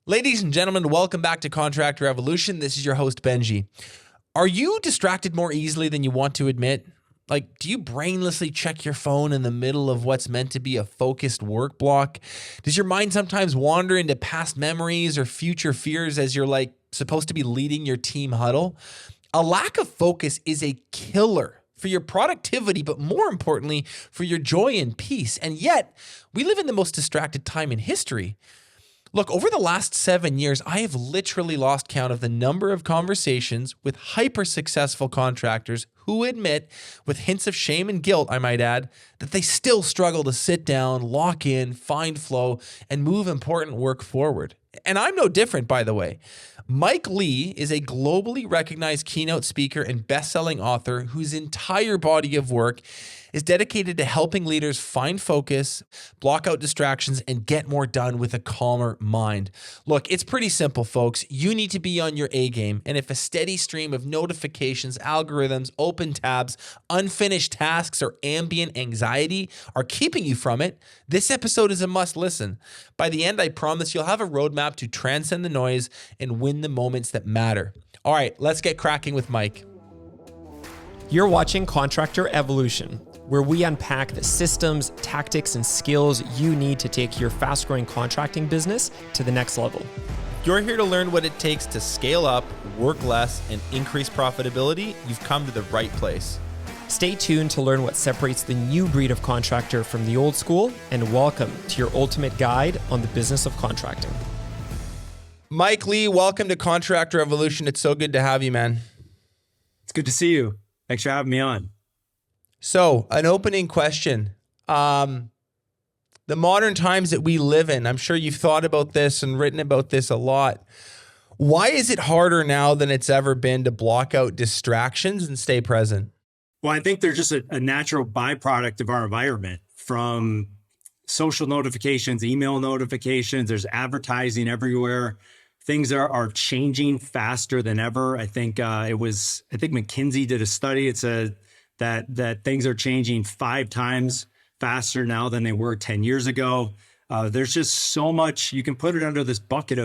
Ladies and gentlemen, welcome back to Contract Revolution. This is your host, Benji. Are you distracted more easily than you want to admit? Like, do you brainlessly check your phone in the middle of what's meant to be a focused work block? Does your mind sometimes wander into past memories or future fears as you're supposed to be leading your team huddle? A lack of focus is a killer for your productivity, but more importantly, for your joy and peace. And yet, we live in the most distracted time in history. Look, over the last 7 years, I have literally lost count of the number of conversations with hyper-successful contractors who admit, with hints of shame and guilt, I might add, that they still struggle to sit down, lock in, find flow, and move important work forward. And I'm no different, by the way. Mike Lee is a globally recognized keynote speaker and best-selling author whose entire body of work is dedicated to helping leaders find focus, block out distractions, and get more done with a calmer mind. Look, it's pretty simple, folks. You need to be on your A game. And if a steady stream of notifications, algorithms, open tabs, unfinished tasks, or ambient anxiety are keeping you from it, this episode is a must listen. By the end, I promise you'll have a roadmap to transcend the noise and win the moments that matter. All right, let's get cracking with Mike. You're watching Contractor Evolution, where we unpack the systems, tactics, and skills you need to take your fast-growing contracting business to the next level. You're here to learn what it takes to scale up, work less, and increase profitability. You've come to the right place. Stay tuned to learn what separates the new breed of contractor from the old school, and welcome to your ultimate guide on the business of contracting. Mike Lee, welcome to Contract Revolution. It's so good to have you, man. It's good to see you. Thanks for having me on. So, an opening question. The modern times that we live in, I'm sure you've thought about this and written about this a lot. Why is it harder now than it's ever been to block out distractions and stay present? Well, I think they're just a natural byproduct of our environment, from social notifications, email notifications. There's advertising everywhere. Things are changing faster than ever. I think McKinsey did a study. It said that things are changing 5 times faster now than they were 10 years ago. There's just so much. You can put it under this bucket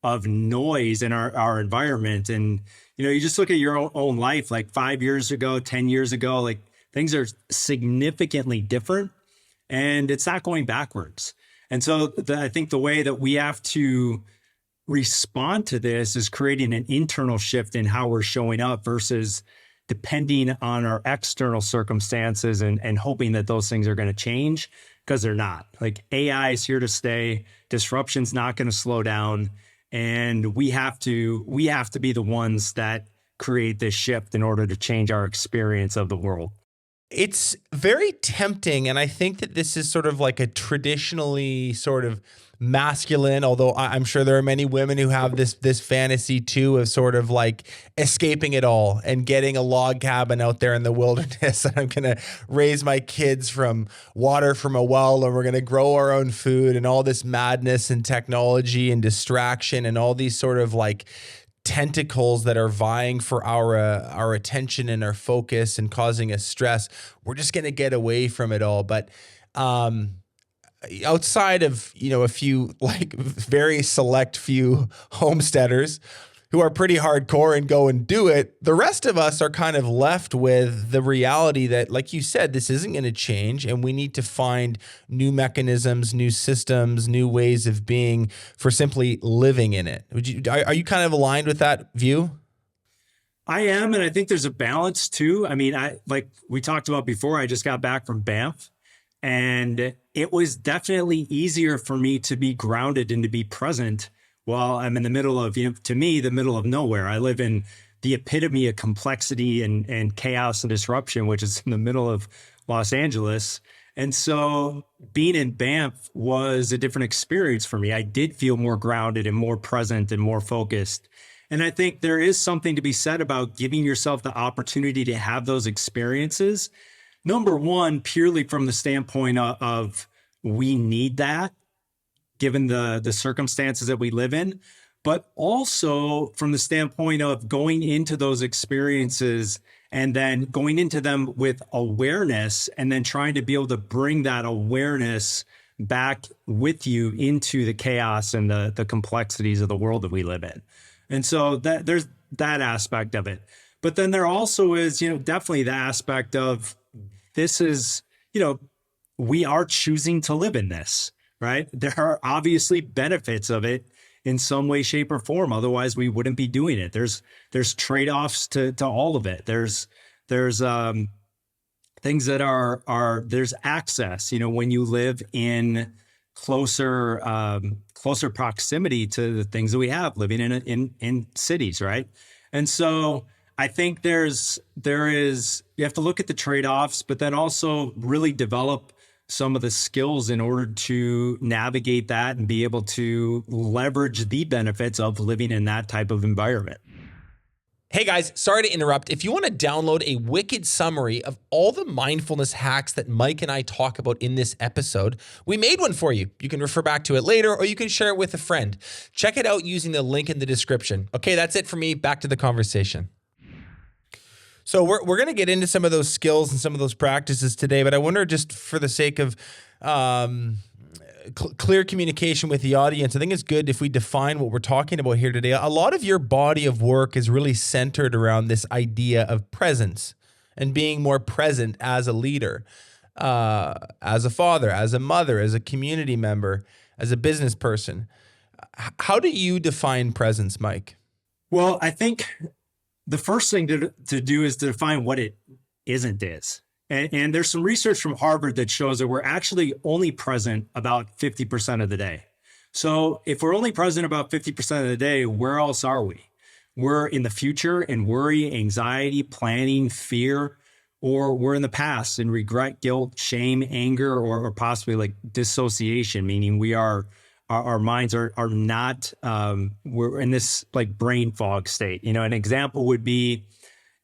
of noise in our environment. And, you just look at your own life, like 5 years ago, 10 years ago, like things are significantly different and it's not going backwards. And so I think the way that we have to respond to this is creating an internal shift in how we're showing up versus depending on our external circumstances and hoping that those things are going to change, because they're not. Like, AI is here to stay. Disruption's not going to slow down. And we have to be the ones that create this shift in order to change our experience of the world. It's very tempting, and I think that this is sort of like a traditionally sort of masculine, although I'm sure there are many women who have this fantasy too of sort of like escaping it all and getting a log cabin out there in the wilderness. And I'm going to raise my kids from water from a well, and we're going to grow our own food, and all this madness and technology and distraction and all these sort of like tentacles that are vying for our attention and our focus and causing us stress. We're just going to get away from it all. But outside of, a few like very select few homesteaders who are pretty hardcore and go and do it, the rest of us are kind of left with the reality that, like you said, this isn't going to change, and we need to find new mechanisms, new systems, new ways of being for simply living in it. Are you kind of aligned with that view? I am, and I think there's a balance too. I mean, like we talked about before, I just got back from Banff, and it was definitely easier for me to be grounded and to be present while I'm in the middle of, to me, the middle of nowhere. I live in the epitome of complexity and chaos and disruption, which is in the middle of Los Angeles. And so being in Banff was a different experience for me. I did feel more grounded and more present and more focused. And I think there is something to be said about giving yourself the opportunity to have those experiences. Number one, purely from the standpoint of we need that, given the circumstances that we live in, but also from the standpoint of going into those experiences and then going into them with awareness, and then trying to be able to bring that awareness back with you into the chaos and the complexities of the world that we live in. And so that there's that aspect of it. But then there also is, definitely the aspect of this is, we are choosing to live in this, right? There are obviously benefits of it in some way, shape, or form. Otherwise, we wouldn't be doing it. There's trade-offs to all of it. There's things that are there's access. When you live in closer proximity to the things that we have living in cities, right? And so I think there is you have to look at the trade-offs, but then also really develop some of the skills in order to navigate that and be able to leverage the benefits of living in that type of environment. Hey guys, sorry to interrupt. If you want to download a wicked summary of all the mindfulness hacks that Mike and I talk about in this episode, we made one for you. You can refer back to it later, or you can share it with a friend. Check it out using the link in the description. Okay, that's it for me. Back to the conversation. So we're going to get into some of those skills and some of those practices today, but I wonder, just for the sake of clear communication with the audience, I think it's good if we define what we're talking about here today. A lot of your body of work is really centered around this idea of presence and being more present as a leader, as a father, as a mother, as a community member, as a business person. How do you define presence, Mike? Well, I think the first thing to do is to define what it isn't is. And there's some research from Harvard that shows that we're actually only present about 50% of the day. So if we're only present about 50% of the day, where else are we? We're in the future in worry, anxiety, planning, fear, or we're in the past in regret, guilt, shame, anger, or possibly like dissociation, meaning our minds are not, we're in this like brain fog state. An example would be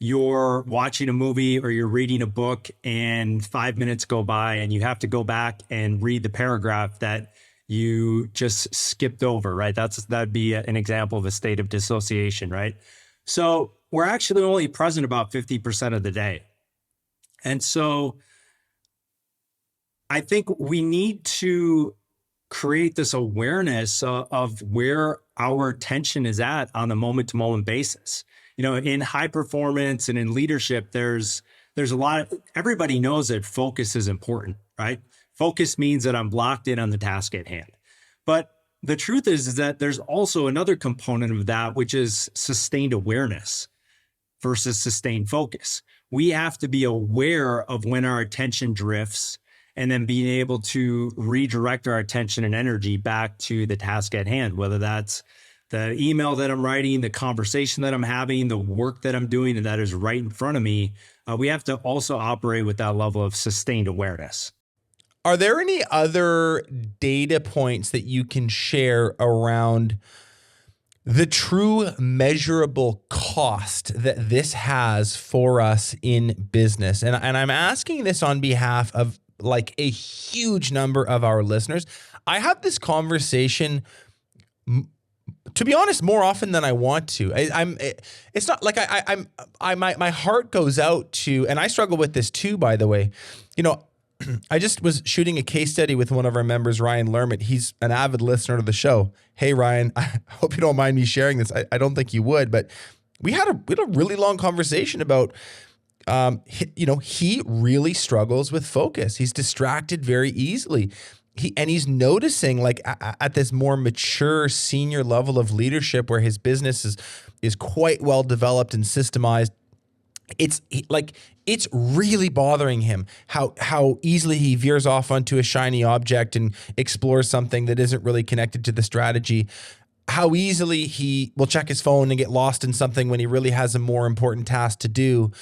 you're watching a movie or you're reading a book and 5 minutes go by and you have to go back and read the paragraph that you just skipped over, right? That'd be an example of a state of dissociation, right? So we're actually only present about 50% of the day. And so I think we need to create this awareness of where our attention is at on a moment-to-moment basis. In high performance and in leadership, there's a lot of, everybody knows that focus is important, right? Focus means that I'm locked in on the task at hand. But the truth is that there's also another component of that, which is sustained awareness versus sustained focus. We have to be aware of when our attention drifts and then being able to redirect our attention and energy back to the task at hand, whether that's the email that I'm writing, the conversation that I'm having, the work that I'm doing, and that is right in front of me. We have to also operate with that level of sustained awareness. Are there any other data points that you can share around the true measurable cost that this has for us in business? And I'm asking this on behalf of like a huge number of our listeners. I have this conversation, to be honest, more often than I want to. It's not like my heart goes out to, and I struggle with this too, by the way. I just was shooting a case study with one of our members, Ryan Lermott. He's an avid listener to the show. Hey, Ryan, I hope you don't mind me sharing this. I don't think you would, but we had a really long conversation about, he really struggles with focus. He's distracted very easily. He's noticing, like, at this more mature senior level of leadership where his business is quite well developed and systemized. It's really bothering him how easily he veers off onto a shiny object and explores something that isn't really connected to the strategy. How easily he will check his phone and get lost in something when he really has a more important task to do.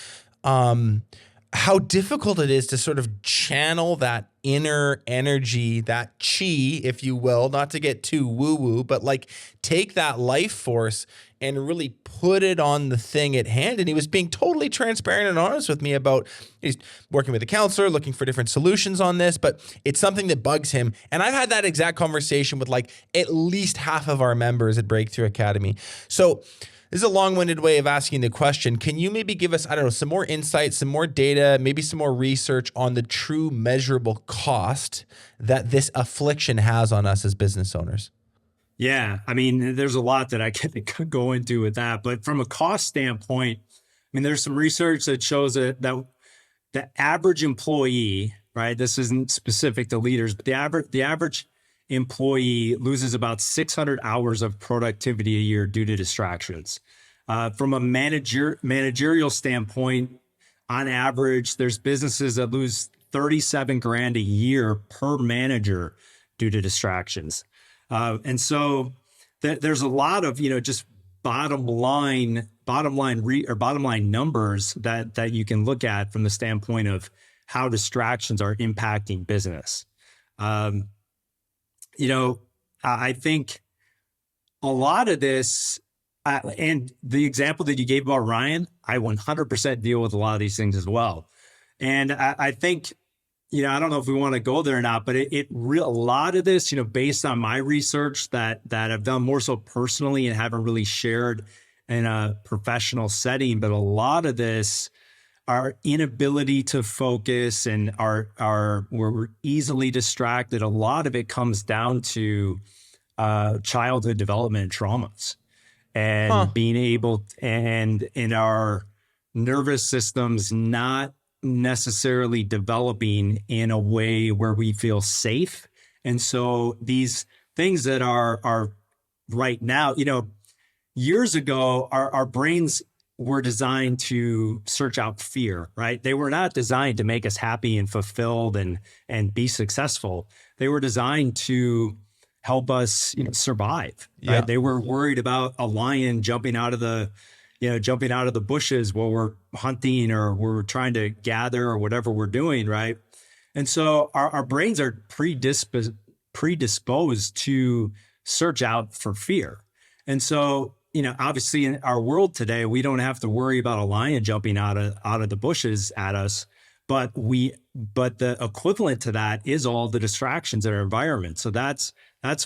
How difficult it is to sort of channel that inner energy, that chi, if you will, not to get too woo-woo, but like take that life force and really put it on the thing at hand. And he was being totally transparent and honest with me about, he's working with a counselor, looking for different solutions on this, but it's something that bugs him. And I've had that exact conversation with like at least half of our members at Breakthrough Academy. So this is a long-winded way of asking the question. Can you maybe give us, some more insights, some more data, maybe some more research on the true measurable cost that this affliction has on us as business owners? Yeah, I mean, there's a lot that I could go into with that, but from a cost standpoint, I mean, there's some research that shows that the average employee, right? This isn't specific to leaders, but the average employee loses about 600 hours of productivity a year due to distractions. From a managerial standpoint, on average, there's businesses that lose 37 grand a year per manager due to distractions. And so there's a lot of, just bottom line numbers that you can look at from the standpoint of how distractions are impacting business. I think a lot of this, and the example that you gave about Ryan, I 100% deal with a lot of these things as well. And I think, I don't know if we want to go there or not, but a lot of this, based on my research that I've done more so personally and haven't really shared in a professional setting, but a lot of this, our inability to focus and where we're easily distracted, a lot of it comes down to childhood development traumas and being able, and in our nervous systems not necessarily developing in a way where we feel safe. And so these things that are right now, years ago, our brains were designed to search out fear, right? They were not designed to make us happy and fulfilled and be successful. They were designed to help us, survive. Right? Yeah. They were worried about a lion jumping out of the bushes while we're hunting or we're trying to gather or whatever we're doing, right? And so our brains are predisposed to search out for fear. And so, obviously in our world today, we don't have to worry about a lion jumping out of the bushes at us, but the equivalent to that is all the distractions in our environment. So that's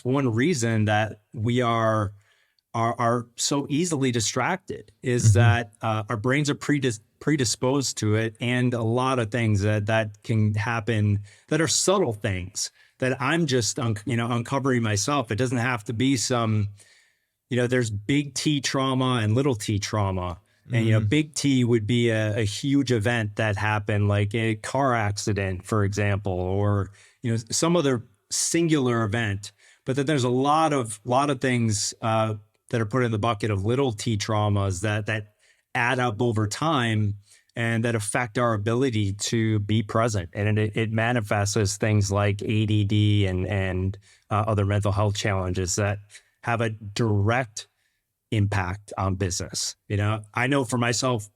one reason that we are so easily distracted is that our brains are predisposed to it, and a lot of things that can happen that are subtle things that I'm just uncovering myself. It doesn't have to be some, there's big T trauma and little T trauma. And, big T would be a huge event that happened, like a car accident, for example, or, some other singular event. But then there's a lot of things that are put in the bucket of little T traumas that add up over time and that affect our ability to be present. And it manifests as things like ADD and other mental health challenges that have a direct impact on business. I know for myself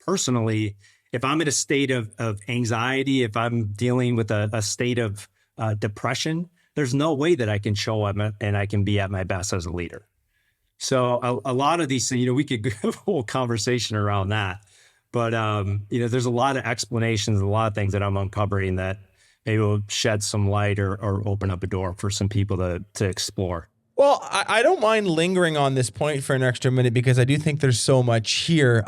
personally, if I'm in a state of anxiety, if I'm dealing with a state of depression, there's no way that I can show up and I can be at my best as a leader. So a lot of these things, we could have a whole conversation around that. But, there's a lot of explanations, a lot of things that I'm uncovering that maybe will shed some light or open up a door for some people to explore. Well, I don't mind lingering on this point for an extra minute because I do think there's so much here.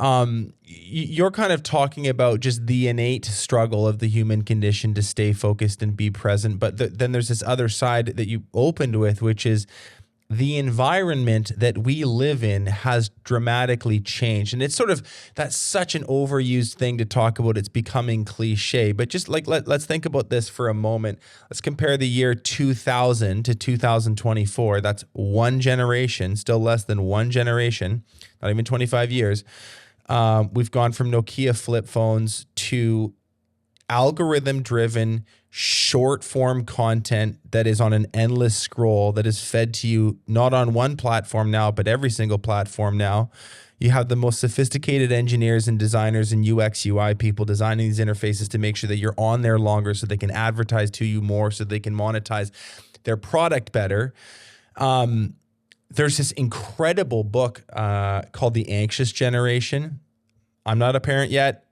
You're kind of talking about just the innate struggle of the human condition to stay focused and be present. But then there's this other side that you opened with, which is the environment that we live in has dramatically changed. And it's sort of, that's such an overused thing to talk about. It's becoming cliche, but just like, let's think about this for a moment. Let's compare the year 2000 to 2024. That's one generation, still less than one generation, not even 25 years. We've gone from Nokia flip phones to algorithm-driven, short-form content that is on an endless scroll that is fed to you not on one platform now, but every single platform now. You have the most sophisticated engineers and designers and UX, UI people designing these interfaces to make sure that you're on there longer so they can advertise to you more, so they can monetize their product better. There's this incredible book called The Anxious Generation. I'm not a parent yet.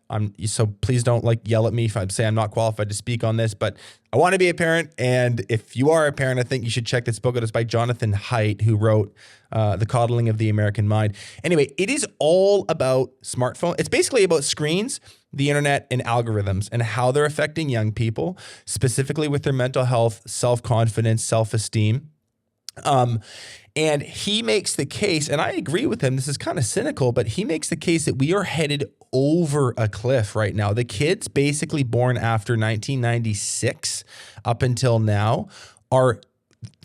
So please don't like yell at me if I say I'm not qualified to speak on this, but I want to be a parent. And if you are a parent, I think you should check this book out. It's by Jonathan Haidt, who wrote The Coddling of the American Mind. Anyway, it is all about smartphone. It's basically about screens, the internet, and algorithms and how they're affecting young people, specifically with their mental health, self-confidence, self-esteem. And he makes the case, and I agree with him, this is kind of cynical, but he makes the case that we are headed over a cliff right now. The kids basically born after 1996 up until now are,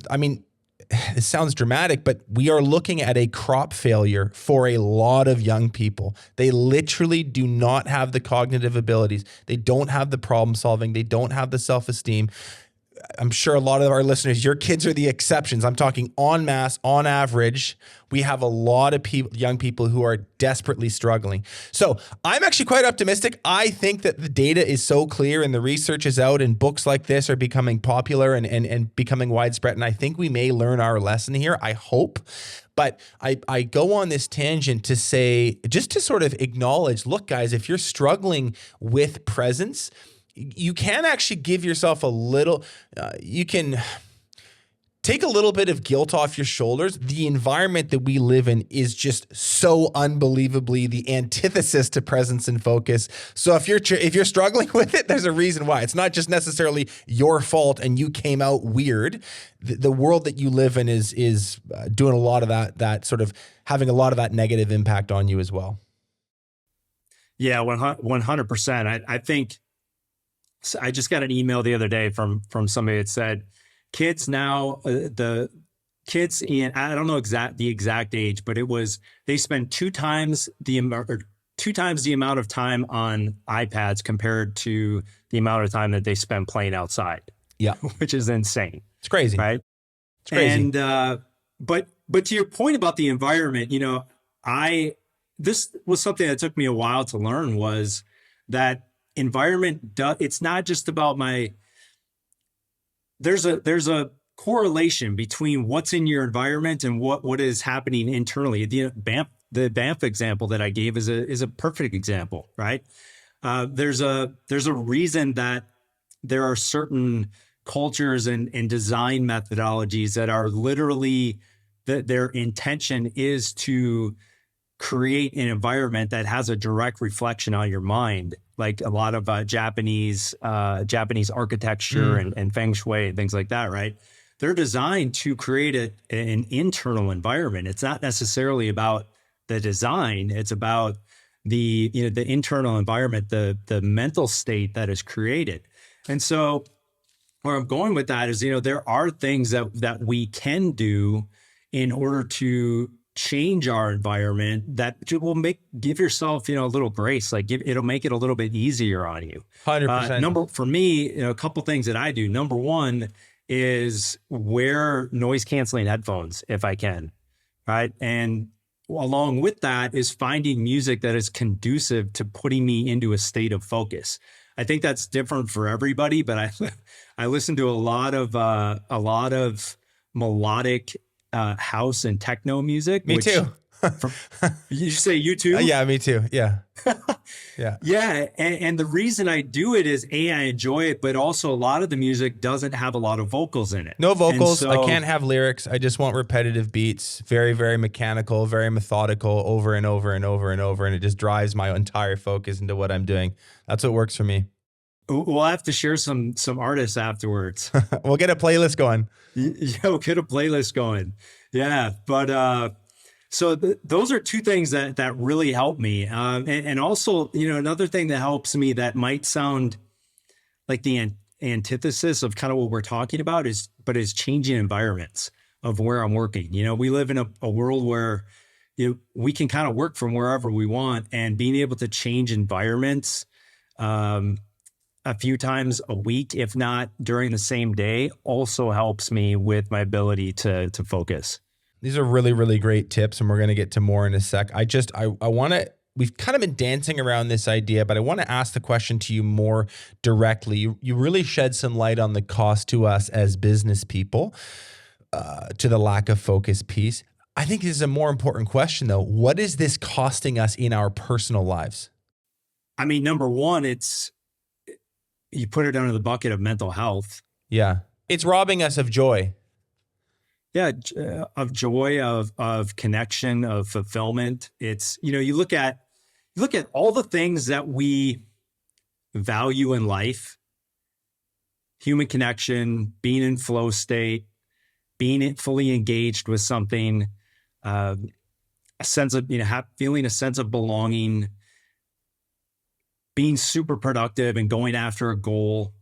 I mean, it sounds dramatic, but we are looking at a crop failure for a lot of young people. They literally do not have the cognitive abilities. They don't have the problem solving. They don't have the self-esteem. I'm sure a lot of our listeners, your kids are the exceptions. I'm talking en masse, on average. We have a lot of people, young people who are desperately struggling. So I'm actually quite optimistic. I think that the data is so clear and the research is out and books like this are becoming popular and becoming widespread. And I think we may learn our lesson here. I hope. But I go on this tangent to say, just to sort of acknowledge, look, guys, if you're struggling with presence, you can actually give yourself a little, you can take a little bit of guilt off your shoulders. The environment that we live in is just so unbelievably the antithesis to presence and focus. So if you're struggling with it, there's a reason why. It's not just necessarily your fault and you came out weird. The world that you live in is doing a lot of that sort of having a lot of that negative impact on you as well. Yeah, 100%. I think, so I just got an email the other day from somebody that said kids now, the kids in, I don't know the exact age, but it was, they spend two times the amount of time on iPads compared to the amount of time that they spend playing outside. Yeah. Which is insane. It's crazy. Right. It's crazy. And, but to your point about the environment, this was something that took me a while to learn, was that environment, it's not just about there's a correlation between what's in your environment and what is happening internally. The Banff example that I gave is a perfect example, right? There's a reason that there are certain cultures and design methodologies that are literally, that their intention is to create an environment that has a direct reflection on your mind, like a lot of Japanese architecture and feng shui and things like that, right? They're designed to create an internal environment. It's not necessarily about the design. It's about the internal environment, the mental state that is created. And so where I'm going with that is, there are things that we can do in order to change our environment that will give yourself, a little grace, it'll make it a little bit easier on you. 100%. For me, a couple things that I do. Number one is wear noise canceling headphones if I can. Right. And along with that is finding music that is conducive to putting me into a state of focus. I think that's different for everybody, but I listen to a lot of melodic house and techno music. Me too. You say you too? Yeah, me too. Yeah. Yeah. Yeah. And the reason I do it is I enjoy it, but also a lot of the music doesn't have a lot of vocals in it. No vocals. I can't have lyrics. I just want repetitive beats, very, very mechanical, very methodical, over and over and over and over. And it just drives my entire focus into what I'm doing. That's what works for me. We'll have to share some artists afterwards. We'll get a playlist going. We'll get a playlist going. Yeah. But, so those are two things that really help me. And also, another thing that helps me that might sound like the antithesis of kind of what we're talking about is changing environments of where I'm working. We live in a world where, we can kind of work from wherever we want, and being able to change environments, a few times a week, if not during the same day, also helps me with my ability to focus. These are really, really great tips, and we're going to get to more in a sec. I want to, we've kind of been dancing around this idea, but I want to ask the question to you more directly. You really shed some light on the cost to us as business people, to the lack of focus piece. I think this is a more important question though. What is this costing us in our personal lives? I mean, number one, you put it under the bucket of mental health. Yeah. It's robbing us of joy. Yeah, of joy, of connection, of fulfillment. It's, you look at all the things that we value in life: human connection, being in flow state, being fully engaged with something, a sense of, feeling a sense of belonging, being super productive and going after a goal.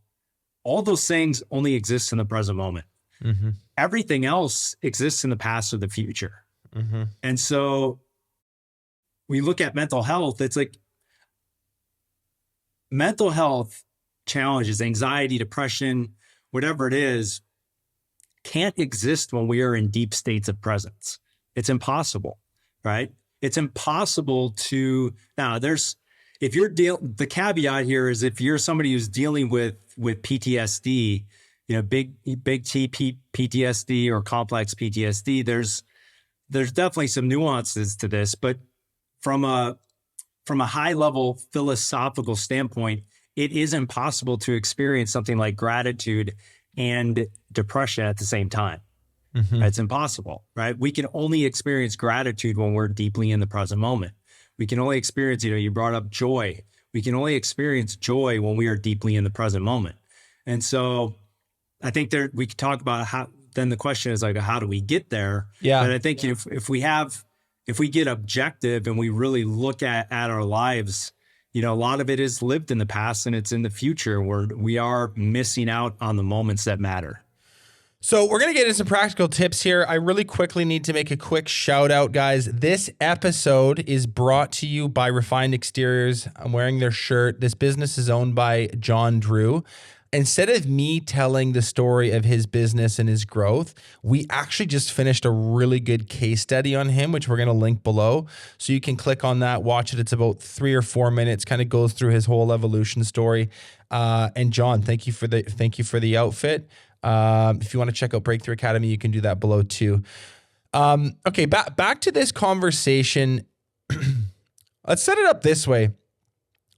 All those things only exist in the present moment. Mm-hmm. Everything else exists in the past or the future. Mm-hmm. And so we look at mental health, it's like mental health challenges, anxiety, depression, whatever it is, can't exist when we are in deep states of presence. It's impossible, right? It's impossible to, now if you're the caveat here is if you're somebody who's dealing with PTSD, big T PTSD or complex PTSD, there's definitely some nuances to this, but from a high level philosophical standpoint, it is impossible to experience something like gratitude and depression at the same time. Mm-hmm. It's impossible, right? We can only experience gratitude when we're deeply in the present moment. We can only experience, you brought up joy. We can only experience joy when we are deeply in the present moment. And so I think we could talk about how, then the question is like, how do we get there? Yeah. But I think if we get objective and we really look at our lives, a lot of it is lived in the past and it's in the future where we are missing out on the moments that matter. So we're going to get into some practical tips here. I really quickly need to make a quick shout out, guys. This episode is brought to you by Refined Exteriors. I'm wearing their shirt. This business is owned by John Drew. Instead of me telling the story of his business and his growth, we actually just finished a really good case study on him, which we're going to link below. So you can click on that, watch it. It's about 3 or 4 minutes, kind of goes through his whole evolution story. And John, thank you for the outfit. If you want to check out Breakthrough Academy, you can do that below too. Okay, back to this conversation. Let's set it up this way.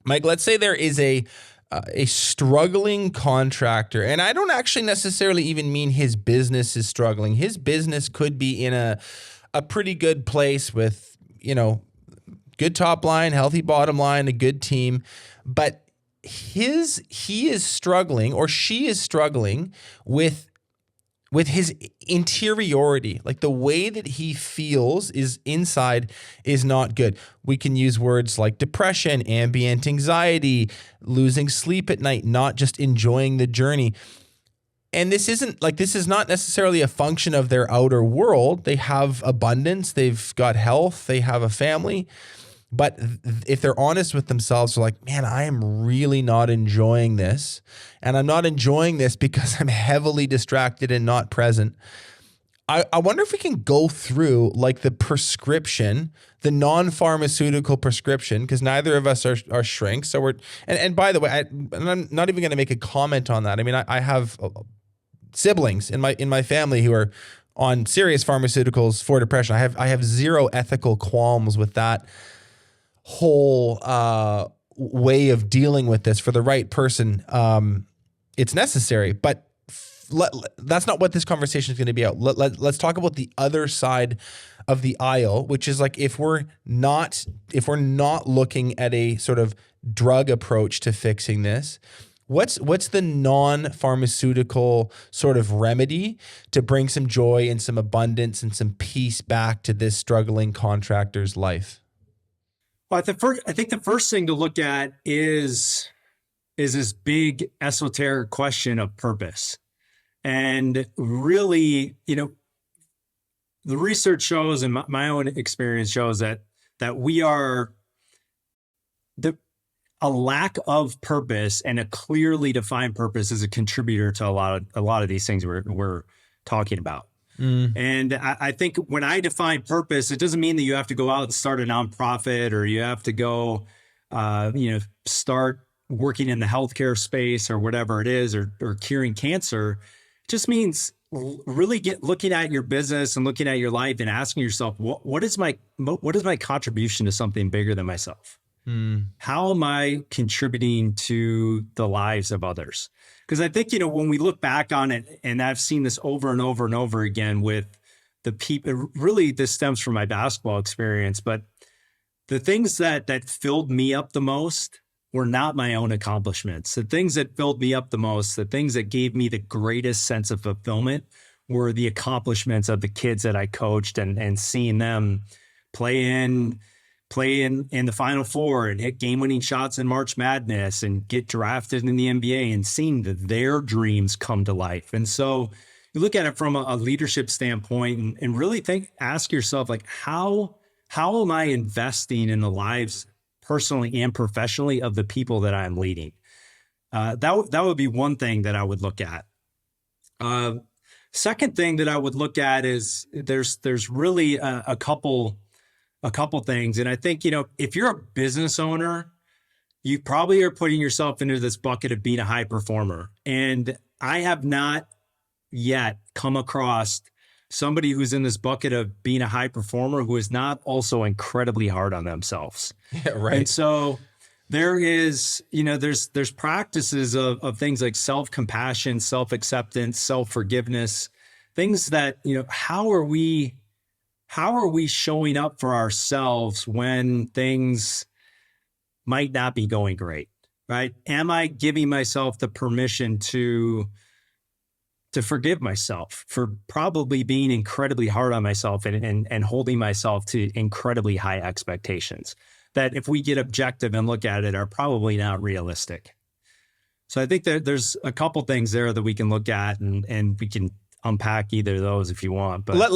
Mike, let's say there is a struggling contractor, and I don't actually necessarily even mean his business is struggling. His business could be in a pretty good place with, good top line, healthy bottom line, a good team, but he is struggling, or she is struggling with his interiority, like the way that he feels is inside is not good. We can use words like depression, ambient anxiety, losing sleep at night, not just enjoying the journey. And this is not necessarily a function of their outer world. They have abundance, they've got health, they have a family. But if they're honest with themselves, they're like, man, I am really not enjoying this. And I'm not enjoying this because I'm heavily distracted and not present. I wonder if we can go through like the prescription, the non-pharmaceutical prescription, because neither of us are shrinks. So and by the way, I'm not even going to make a comment on that. I mean, I have siblings in my family who are on serious pharmaceuticals for depression. I have zero ethical qualms with that whole way of dealing with this. For the right person, it's necessary, but that's not what this conversation is going to be about. Let's talk about the other side of the aisle, which is like if we're not looking at a sort of drug approach to fixing this, what's the non-pharmaceutical sort of remedy to bring some joy and some abundance and some peace back to this struggling contractor's life? Well, I think the first thing to look at is this big esoteric question of purpose. And really, the research shows, and my own experience shows that we are a lack of purpose and a clearly defined purpose is a contributor to a lot of these things we're talking about. And I think when I define purpose, it doesn't mean that you have to go out and start a nonprofit or you have to go, start working in the healthcare space or whatever it is, or curing cancer. It just means really looking at your business and looking at your life and asking yourself, what is my contribution to something bigger than myself? How am I contributing to the lives of others? Because I think, when we look back on it, and I've seen this over and over and over again with the people, really this stems from my basketball experience, but the things that filled me up the most were not my own accomplishments. The things that filled me up the most, the things that gave me the greatest sense of fulfillment were the accomplishments of the kids that I coached and seeing them play in the Final Four and hit game-winning shots in March Madness and get drafted in the NBA and seeing their dreams come to life. And so you look at it from a leadership standpoint and really ask yourself, like, how am I investing in the lives personally and professionally of the people that I'm leading? That would be one thing that I would look at. Second thing that I would look at is there's really a couple things. And I think, if you're a business owner, you probably are putting yourself into this bucket of being a high performer. And I have not yet come across somebody who's in this bucket of being a high performer who is not also incredibly hard on themselves. Yeah, right. And so there is, there's practices of things like self-compassion, self-acceptance, self-forgiveness, things that, how are we showing up for ourselves when things might not be going great, right? Am I giving myself the permission to forgive myself for probably being incredibly hard on myself and holding myself to incredibly high expectations that, if we get objective and look at it, are probably not realistic? So I think that there's a couple things there that we can look at, and we can unpack either of those if you want. But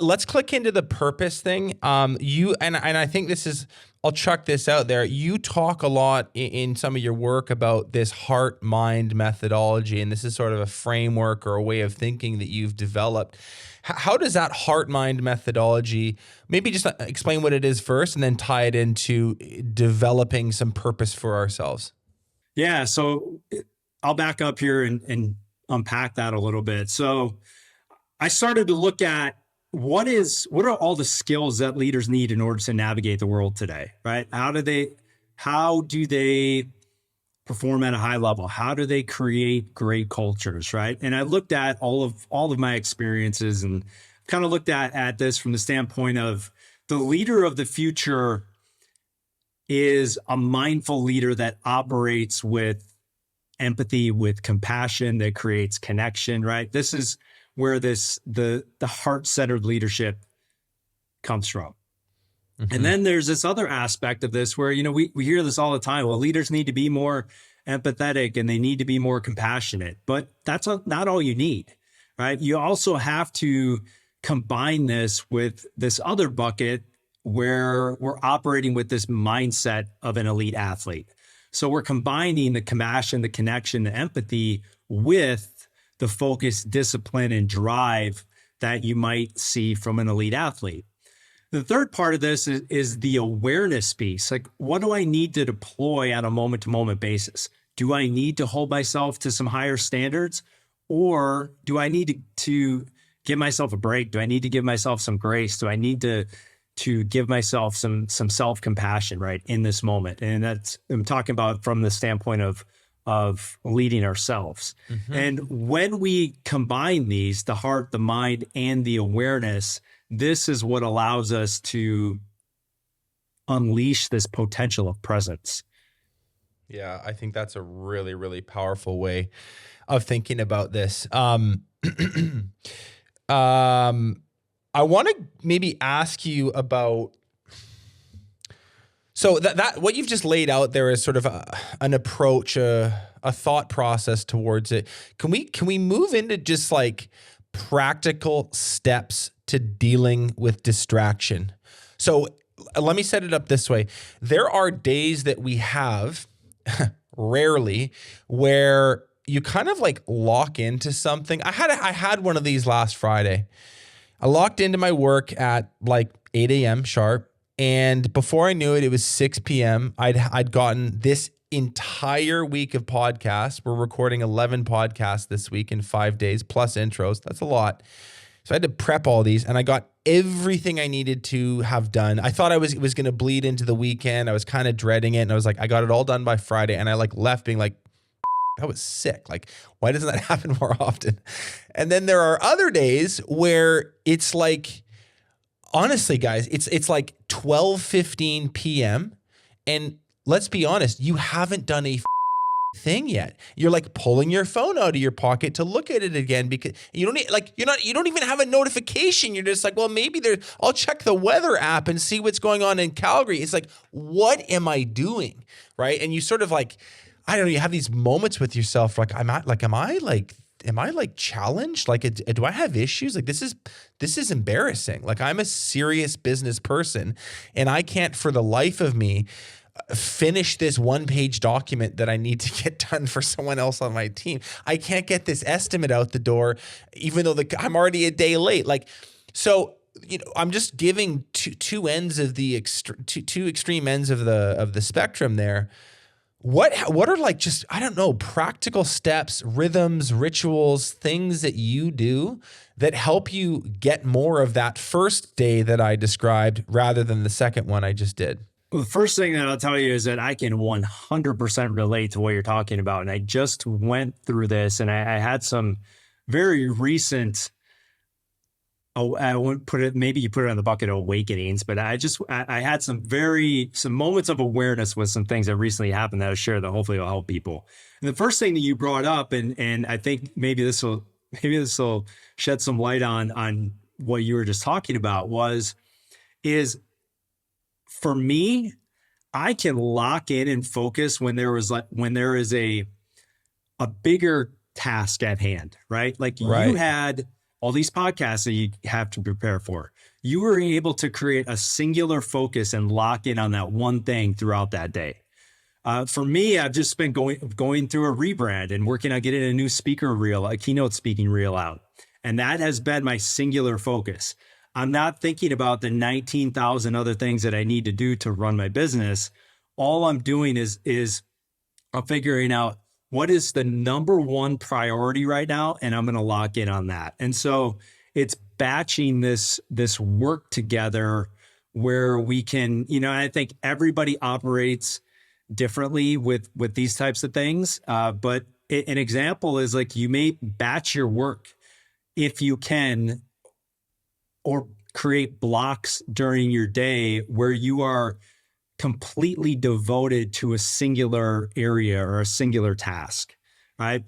let's click into the purpose thing. You and I think this is, I'll chuck this out there. You talk a lot in some of your work about this heart-mind methodology, and this is sort of a framework or a way of thinking that you've developed. How does that heart-mind methodology, maybe just explain what it is first and then tie it into developing some purpose for ourselves? Yeah, so I'll back up here and unpack that a little bit. So I started to look at what are all the skills that leaders need in order to navigate the world today, right? How do they perform at a high level? How do they create great cultures, right? And I looked at all of my experiences and kind of looked at this from the standpoint of the leader of the future is a mindful leader that operates with empathy, with compassion, that creates connection, right? This is where the heart-centered leadership comes from. Mm-hmm. And then there's this other aspect of this where, we hear this all the time. Well, leaders need to be more empathetic and they need to be more compassionate, but that's not all you need, right? You also have to combine this with this other bucket where we're operating with this mindset of an elite athlete. So we're combining the compassion, the connection, the empathy with the focus, discipline, and drive that you might see from an elite athlete. The third part of this is the awareness piece. Like, what do I need to deploy on a moment-to-moment basis? Do I need to hold myself to some higher standards? Or do I need to give myself a break? Do I need to give myself some grace? Do I need to give myself some self-compassion, right, in this moment? And I'm talking about from the standpoint of leading ourselves. Mm-hmm. And when we combine these, the heart, the mind, and the awareness, this is what allows us to unleash this potential of presence. Yeah, I think that's a really, really powerful way of thinking about this. I want to maybe ask you about, so that what you've just laid out there is sort of an approach, a thought process towards it. Can we move into just like practical steps to dealing with distraction? So let me set it up this way. There are days that we have, rarely, where you kind of like lock into something. I had one of these last Friday. I locked into my work at like 8 a.m. sharp. And before I knew it, it was 6 p.m. I'd gotten this entire week of podcasts. We're recording 11 podcasts this week in 5 days, plus intros. That's a lot. So I had to prep all these, and I got everything I needed to have done. I thought it was going to bleed into the weekend. I was kind of dreading it. And I was like, I got it all done by Friday. And I like left being like, I was sick. Like, why doesn't that happen more often? And then there are other days where it's like, honestly, guys, it's like 12:15 p.m. And let's be honest, you haven't done a thing yet. You're like pulling your phone out of your pocket to look at it again because you don't you don't even have a notification. You're just like, well, maybe I'll check the weather app and see what's going on in Calgary. It's like, what am I doing? Right. And you sort of like, I don't know, you have these moments with yourself. Like, am I challenged? Like, do I have issues? Like, this is embarrassing. Like, I'm a serious business person and I can't for the life of me finish this 1-page document that I need to get done for someone else on my team. I can't get this estimate out the door, even though I'm already a day late. Like, so, I'm just giving two ends of the two extreme ends of the spectrum there. What are like just, I don't know, practical steps, rhythms, rituals, things that you do that help you get more of that first day that I described rather than the second one I just did? Well, the first thing that I'll tell you is that I can 100% relate to what you're talking about. And I just went through this and I had some very recent, I wouldn't put it, maybe you put it on the bucket of awakenings, but I had some moments of awareness with some things that recently happened that I'll share that hopefully will help people. And the first thing that you brought up, and I think maybe this will shed some light on what you were just talking about is for me, I can lock in and focus when there is a bigger task at hand, right? Like you had all these podcasts that you have to prepare for. You were able to create a singular focus and lock in on that one thing throughout that day. For me, I've just been going through a rebrand and working on getting a new speaker reel, a keynote speaking reel out. And that has been my singular focus. I'm not thinking about the 19,000 other things that I need to do to run my business. All I'm doing is I'm figuring out what is the number one priority right now, and I'm going to lock in on that. And so it's batching this work together where we can, I think everybody operates differently with these types of things. But an example is like you may batch your work if you can, or create blocks during your day where you are completely devoted to a singular area or a singular task, right?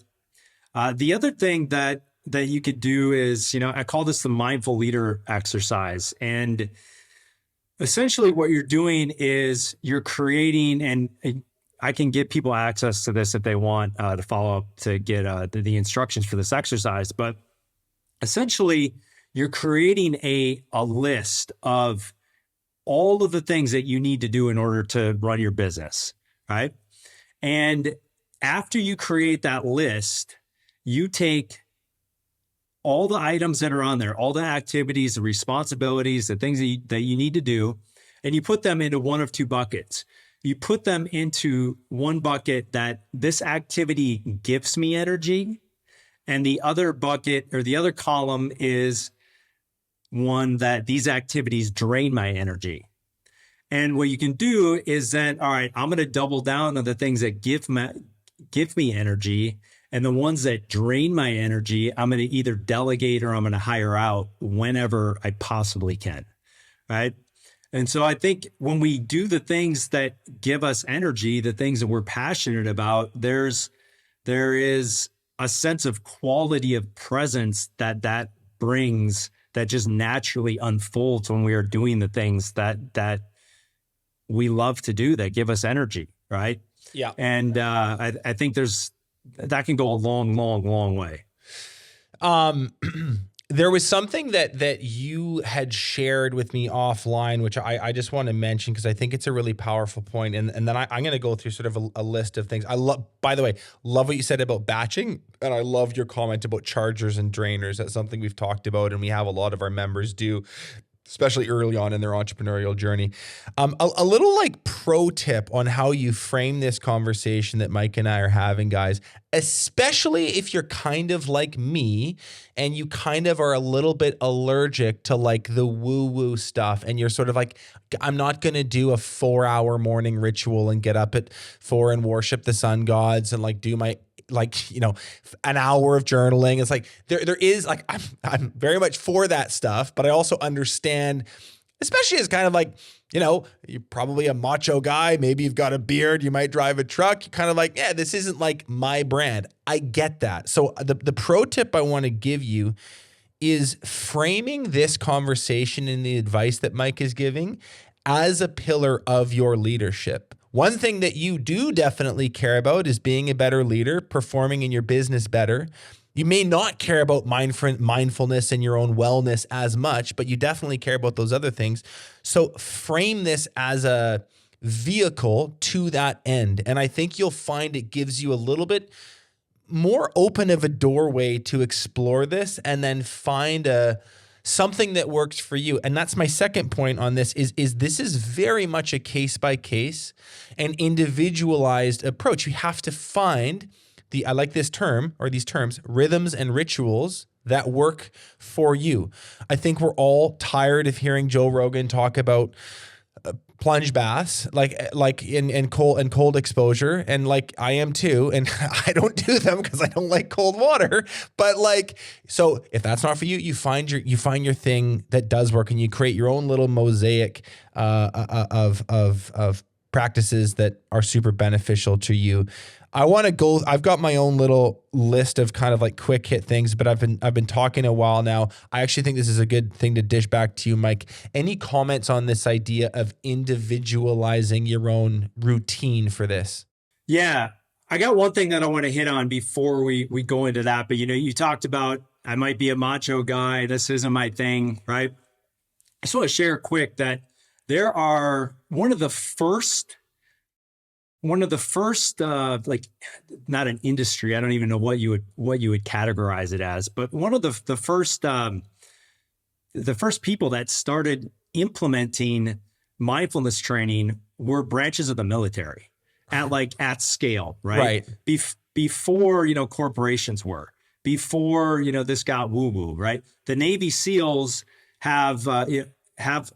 The other thing that you could do is, I call this the mindful leader exercise. And essentially what you're doing is you're creating, and I can give people access to this if they want to follow up to get the instructions for this exercise. But essentially, you're creating a list of all of the things that you need to do in order to run your business, right? And after you create that list, you take all the items that are on there, all the activities, the responsibilities, the things that you need to do, and you put them into one of two buckets. You put them into one bucket that this activity gives me energy, and the other bucket or the other column is one that these activities drain my energy. And what you can do is then, all right, I'm going to double down on the things that give me energy, and the ones that drain my energy, I'm going to either delegate or I'm going to hire out whenever I possibly can, right? And so I think when we do the things that give us energy, the things that we're passionate about, there is a sense of quality of presence that brings, that just naturally unfolds when we are doing the things that we love to do, that give us energy, right? Yeah. And I think that can go a long, long, long way. There was something that you had shared with me offline, which I just want to mention because I think it's a really powerful point. And then I'm going to go through sort of a list of things. By the way, love what you said about batching. And I love your comment about chargers and drainers. That's something we've talked about and we have a lot of our members do. especially early on in their entrepreneurial journey. A little like pro tip on how you frame this conversation that Mike and I are having, guys, especially if you're kind of like me and you kind of are a little bit allergic to like the woo-woo stuff. And you're sort of like, I'm not going to do a 4-hour morning ritual and get up at 4 and worship the sun gods and like do my, like, an hour of journaling. It's like, there is like, I'm very much for that stuff, but I also understand, especially as kind of like, you're probably a macho guy. Maybe you've got a beard. You might drive a truck. You're kind of like, yeah, this isn't like my brand. I get that. So the pro tip I want to give you is framing this conversation and the advice that Mike is giving as a pillar of your leadership. One thing that you do definitely care about is being a better leader, performing in your business better. You may not care about mindfulness and your own wellness as much, but you definitely care about those other things. So frame this as a vehicle to that end. And I think you'll find it gives you a little bit more open of a doorway to explore this and then find something that works for you. And that's my second point on this is this is very much a case by case and individualized approach. You have to find I like this term or these terms, rhythms and rituals that work for you. I think we're all tired of hearing Joe Rogan talk about plunge baths, like in cold exposure, and like I am too, and I don't do them because I don't like cold water. But like, so if that's not for you, you find your thing that does work, and you create your own little mosaic of practices that are super beneficial to you. I've got my own little list of kind of like quick hit things, but I've been talking a while now. I actually think this is a good thing to dish back to you, Mike. Any comments on this idea of individualizing your own routine for this? Yeah, I got one thing that I want to hit on before we go into that. But you talked about I might be a macho guy. This isn't my thing, right? I just want to share quick that there are one of the first like, not an industry, I don't even know what you would categorize it as, but one of the first people that started implementing mindfulness training were branches of the military at scale, right? Before corporations were, before this got woo woo, right? The Navy SEALs have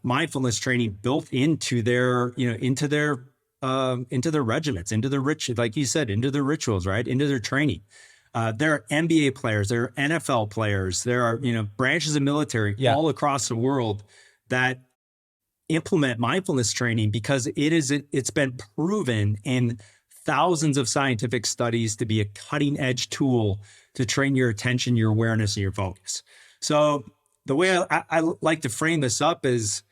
mindfulness training built into their regiments, into their like you said, into their rituals, right? Into their training. There are NBA players, there are NFL players, there are, branches of military all across the world that implement mindfulness training because it's been proven in thousands of scientific studies to be a cutting edge tool to train your attention, your awareness, and your focus. So the way I like to frame this up is,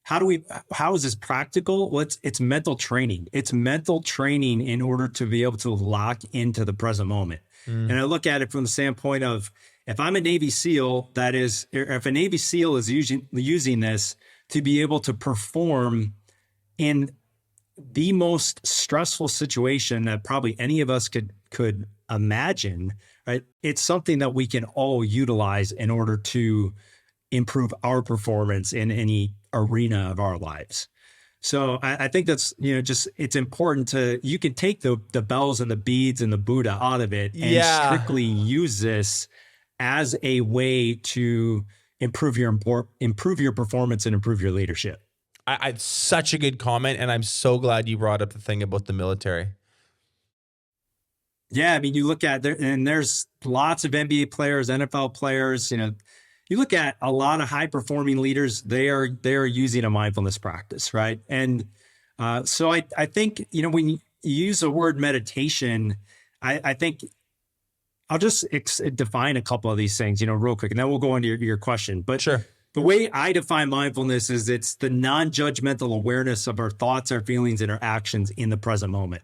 how is this practical? Well, it's mental training. It's mental training in order to be able to lock into the present moment. And I look at it from the standpoint of, if I'm a Navy SEAL, if a Navy SEAL is using this to be able to perform in the most stressful situation that probably any of us could imagine, right? It's something that we can all utilize in order to improve our performance in any arena of our lives. So I think that's, it's important you can take the bells and the beads and the Buddha out of it and strictly use this as a way to improve your performance and improve your leadership. It's such a good comment, and I'm so glad you brought up the thing about the military. Yeah, I mean, you look at there, and there's lots of NBA players, NFL players. You look at a lot of high performing leaders; they are using a mindfulness practice, right? And so I think when you use the word meditation, I think I'll just define a couple of these things, real quick, and then we'll go into your question. But sure. The way I define mindfulness is it's the non-judgmental awareness of our thoughts, our feelings, and our actions in the present moment.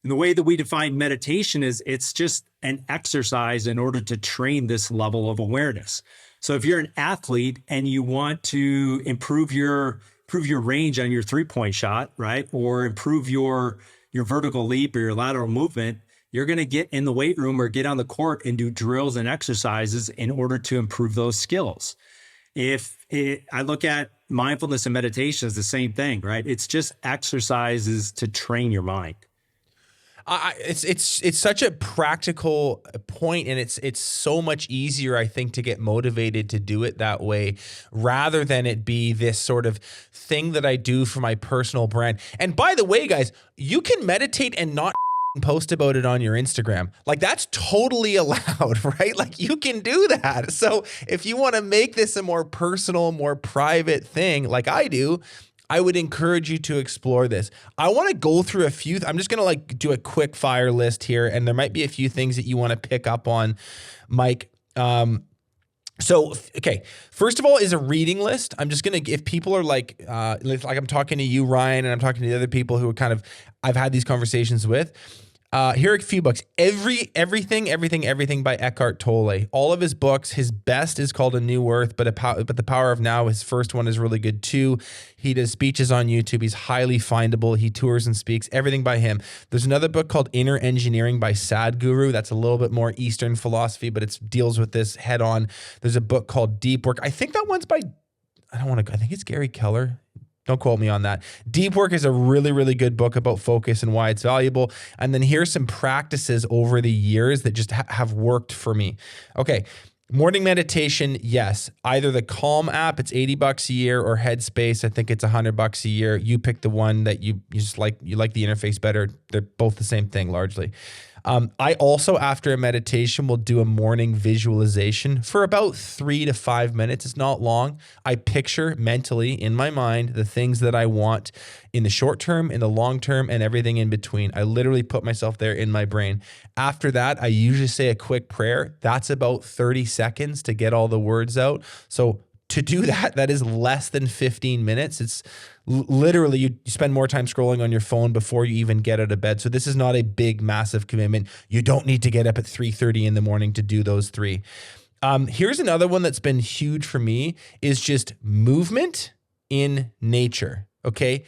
And the way that we define meditation is it's just an exercise in order to train this level of awareness. So if you're an athlete and you want to improve your range on your 3-point shot, right? Or improve your vertical leap or your lateral movement, you're going to get in the weight room or get on the court and do drills and exercises in order to improve those skills. I look at mindfulness and meditation as the same thing, right? It's just exercises to train your mind. It's such a practical point, and it's so much easier, I think, to get motivated to do it that way rather than it be this sort of thing that I do for my personal brand. And by the way, guys, you can meditate and not post about it on your Instagram. Like, that's totally allowed, right? Like, you can do that. So if you want to make this a more personal, more private thing like I do, I would encourage you to explore this. I want to go through a few. I'm just going to like do a quick fire list here, and there might be a few things that you want to pick up on, Mike. Okay. First of all is a reading list. I'm just going to, if people are like I'm talking to you, Ryan, and I'm talking to the other people who are kind of, I've had these conversations with. Here are a few books. Everything by Eckhart Tolle. All of his books. His best is called A New Earth, but The Power of Now. His first one is really good too. He does speeches on YouTube. He's highly findable. He tours and speaks. Everything by him. There's another book called Inner Engineering by Sadhguru. That's a little bit more Eastern philosophy, but it deals with this head on. There's a book called Deep Work. I think that one's by, I think it's Gary Keller. Don't quote me on that. Deep Work is a really, really good book about focus and why it's valuable. And then here's some practices over the years that just have worked for me. Okay. Morning meditation, yes. Either the Calm app, it's $80 a year, or Headspace, I think it's $100 a year. You pick the one that you just like. You like the interface better. They're both the same thing largely. I also, after a meditation, will do a morning visualization for about 3 to 5 minutes. It's not long. I picture mentally in my mind the things that I want in the short term, in the long term, and everything in between. I literally put myself there in my brain. After that, I usually say a quick prayer. That's about 30 seconds to get all the words out. So to do that is less than 15 minutes. It's literally, you spend more time scrolling on your phone before you even get out of bed. So this is not a big, massive commitment. You don't need to get up at 3:30 in the morning to do those three. Here's another one that's been huge for me, is just movement in nature. Okay.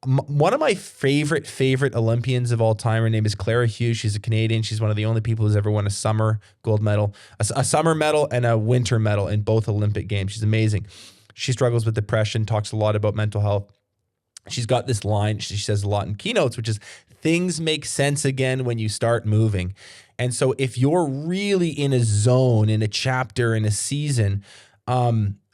One of my favorite Olympians of all time, her name is Clara Hughes. She's a Canadian. She's one of the only people who's ever won a summer gold medal, a summer medal and a winter medal in both Olympic games. She's amazing. She struggles with depression, talks a lot about mental health. She's got this line she says a lot in keynotes, which is, things make sense again when you start moving. And so if you're really in a zone, in a chapter, in a season,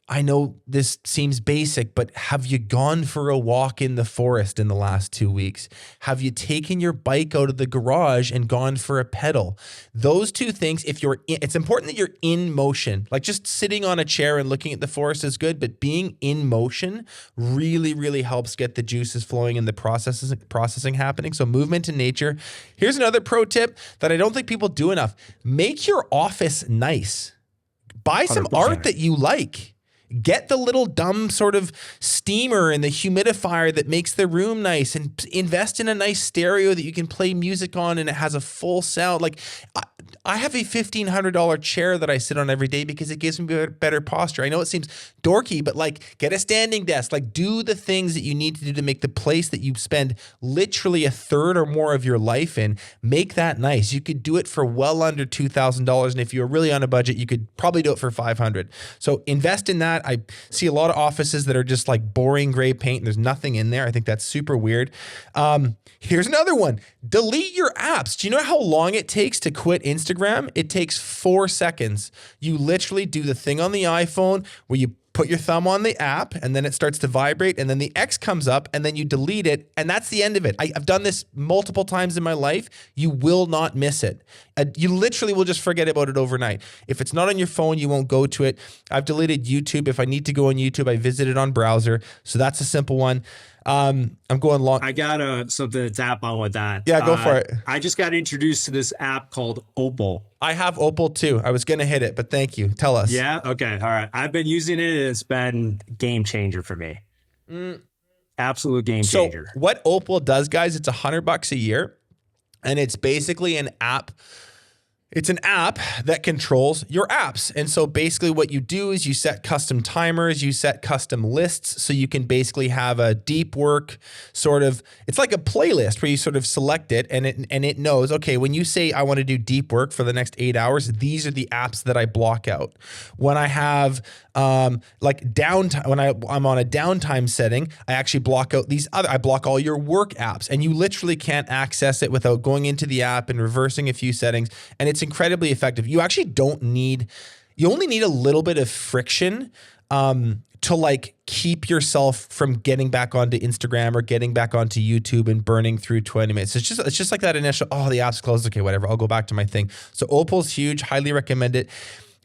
I know this seems basic, but have you gone for a walk in the forest in the last 2 weeks? Have you taken your bike out of the garage and gone for a pedal? Those two things, it's important that you're in motion. Like, just sitting on a chair and looking at the forest is good, but being in motion really, really helps get the juices flowing and the processing happening. So movement in nature. Here's another pro tip that I don't think people do enough. Make your office nice. Buy some 100%. art that you like. Get the little dumb sort of steamer and the humidifier that makes the room nice, and invest in a nice stereo that you can play music on and it has a full sound. Like, I have a $1,500 chair that I sit on every day because it gives me better posture. I know it seems dorky, but like, get a standing desk. Like, do the things that you need to do to make the place that you spend literally a third or more of your life in, make that nice. You could do it for well under $2,000. And if you're really on a budget, you could probably do it for $500. So invest in that. I see a lot of offices that are just like boring gray paint and there's nothing in there. I think that's super weird. Here's another one. Delete your apps. Do you know how long it takes to quit Instagram? It takes 4 seconds. You literally do the thing on the iPhone where you put your thumb on the app and then it starts to vibrate and then the X comes up and then you delete it, and that's the end of it. I've done this multiple times in my life. You will not miss it. You literally will just forget about it overnight. If it's not on your phone, you won't go to it. I've deleted YouTube. If I need to go on YouTube, I visit it on browser. So that's a simple one. I'm going long. I got something to tap on with that. Yeah, go for it. I just got introduced to this app called Opal. I have Opal too. I was going to hit it, but thank you. Tell us. Yeah. Okay. All right. I've been using it, and it's been game changer for me. Absolute game changer. So what Opal does, guys, it's $100 a year, and it's basically an app. It's an app that controls your apps. And so basically what you do is you set custom timers, you set custom lists. So you can basically have a deep work sort of, it's like a playlist where you sort of select it and it knows, okay, when you say I want to do deep work for the next 8 hours, these are the apps that I block out. When I have like downtime, when I'm on a downtime setting, I actually block out I block all your work apps, and you literally can't access it without going into the app and reversing a few settings. And it's incredibly effective. You actually you only need a little bit of friction to like keep yourself from getting back onto Instagram or getting back onto YouTube and burning through 20 minutes. It's just like that initial, oh, the app's closed. Okay, whatever. I'll go back to my thing. So Opal's huge. Highly recommend it.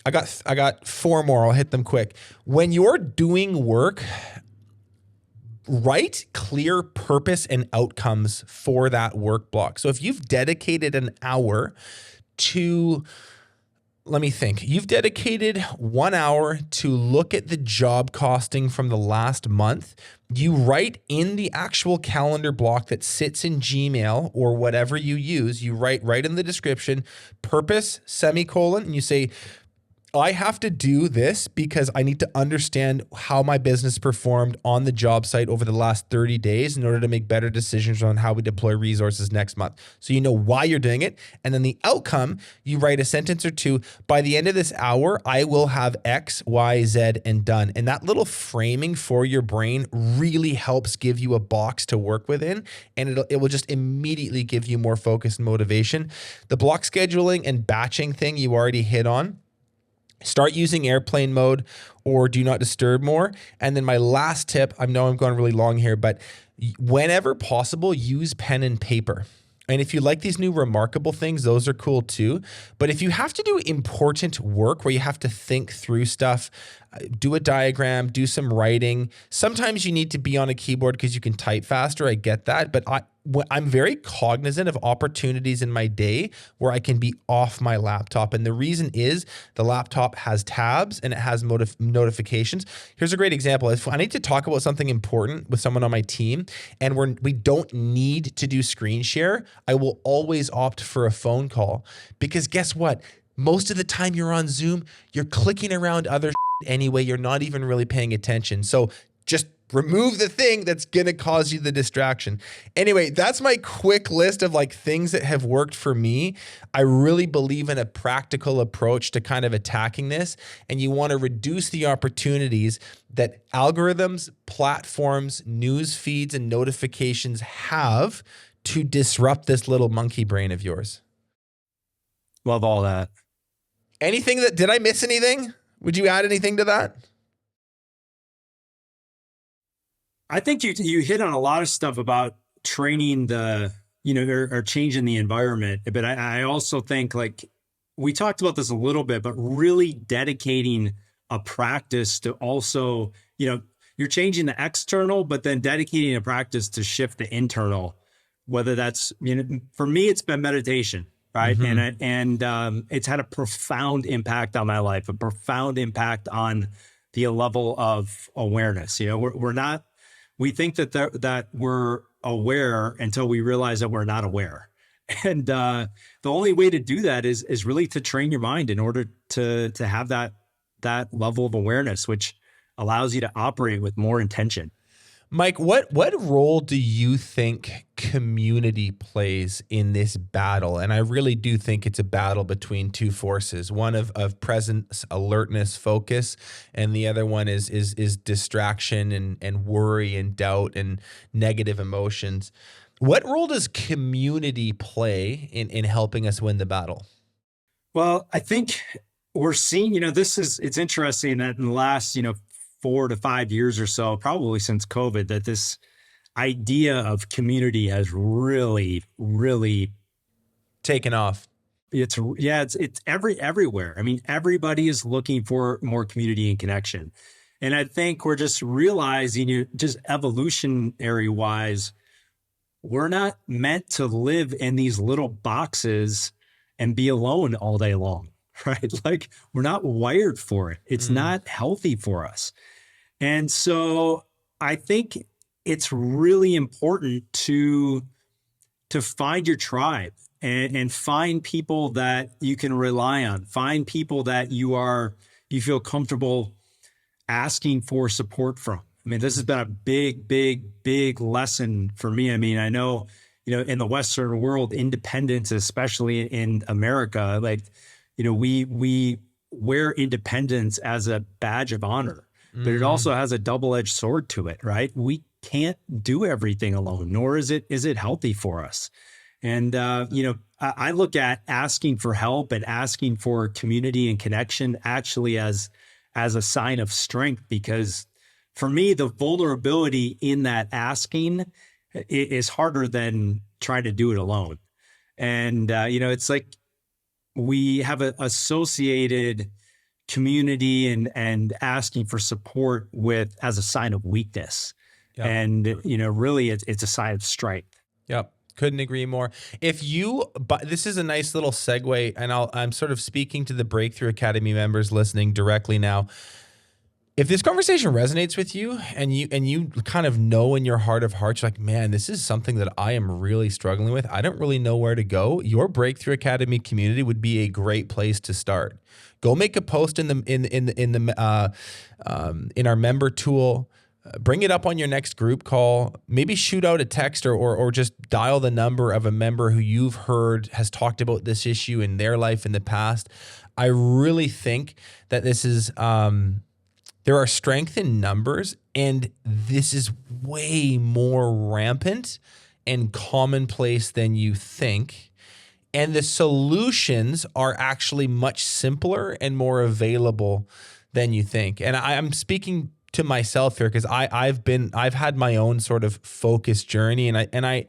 I got 4 more. I'll hit them quick. When you're doing work, write clear purpose and outcomes for that work block. So if you've dedicated an hour to, let me think, you've dedicated 1 hour to look at the job costing from the last month, you write in the actual calendar block that sits in Gmail or whatever you use, you write right in the description, purpose, semicolon, and you say, I have to do this because I need to understand how my business performed on the job site over the last 30 days in order to make better decisions on how we deploy resources next month. So you know why you're doing it. And then the outcome, you write a sentence or two. By the end of this hour, I will have X, Y, Z, and done. And that little framing for your brain really helps give you a box to work within. And it will just immediately give you more focus and motivation. The block scheduling and batching thing you already hit on. Start using airplane mode or do not disturb more. And then my last tip, I know I'm going really long here, but whenever possible, use pen and paper. And if you like these new remarkable things, those are cool too. But if you have to do important work where you have to think through stuff, do a diagram, do some writing. Sometimes you need to be on a keyboard because you can type faster. I get that. But I'm very cognizant of opportunities in my day where I can be off my laptop. And the reason is the laptop has tabs and it has notifications. Here's a great example. If I need to talk about something important with someone on my team and we don't need to do screen share, I will always opt for a phone call because guess what? Most of the time you're on Zoom, you're clicking around other anyway, you're not even really paying attention. So just remove the thing that's going to cause you the distraction. Anyway, that's my quick list of like things that have worked for me. I really believe in a practical approach to kind of attacking this. And you want to reduce the opportunities that algorithms, platforms, news feeds, and notifications have to disrupt this little monkey brain of yours. Love all that. Did I miss anything? Would you add anything to that? I think you hit on a lot of stuff about training or changing the environment. But I also think like we talked about this a little bit, but really dedicating a practice to also, you're changing the external, but then dedicating a practice to shift the internal, whether that's, for me, it's been meditation. Right. Mm-hmm. And it's had a profound impact on my life, a profound impact on the level of awareness. We think that we're aware until we realize that we're not aware. And the only way to do that is really to train your mind in order to have that level of awareness, which allows you to operate with more intention. Mike, what role do you think community plays in this battle? And I really do think it's a battle between two forces, one of presence, alertness, focus, and the other one is distraction and worry and doubt and negative emotions. What role does community play in helping us win the battle? Well, I think we're seeing, it's interesting that in the last, 4 to 5 years or so, probably since COVID, that this idea of community has really, really taken off. It's everywhere. I mean, everybody is looking for more community and connection. And I think we're just realizing, just evolutionary wise, we're not meant to live in these little boxes and be alone all day long. Right? Like we're not wired for it. It's not healthy for us. And so I think it's really important to find your tribe and find people that you can rely on. Find people that you feel comfortable asking for support from. I mean, this has been a big lesson for me. I mean, I know, in the Western world, independence, especially in America, like, we wear independence as a badge of honor, but it also has a double-edged sword to it, right? We can't do everything alone, nor is it healthy for us. And, I look at asking for help and asking for community and connection actually as a sign of strength, because for me, the vulnerability in that asking is harder than trying to do it alone. And, it's like we have associated community and asking for support as a sign of weakness. Yep. And, really it's a sign of strength. Yep. Couldn't agree more. But this is a nice little segue, and I'm sort of speaking to the Breakthrough Academy members listening directly now. If this conversation resonates with you and you kind of know in your heart of hearts, you're like, man, this is something that I am really struggling with. I don't really know where to go. Your Breakthrough Academy community would be a great place to start. Go make a post in our member tool. Bring it up on your next group call. Maybe shoot out a text or just dial the number of a member who you've heard has talked about this issue in their life in the past. I really think that this is, there are strength in numbers, and this is way more rampant and commonplace than you think. And the solutions are actually much simpler and more available than you think. And I'm speaking to myself here because I've had my own sort of focus journey, and I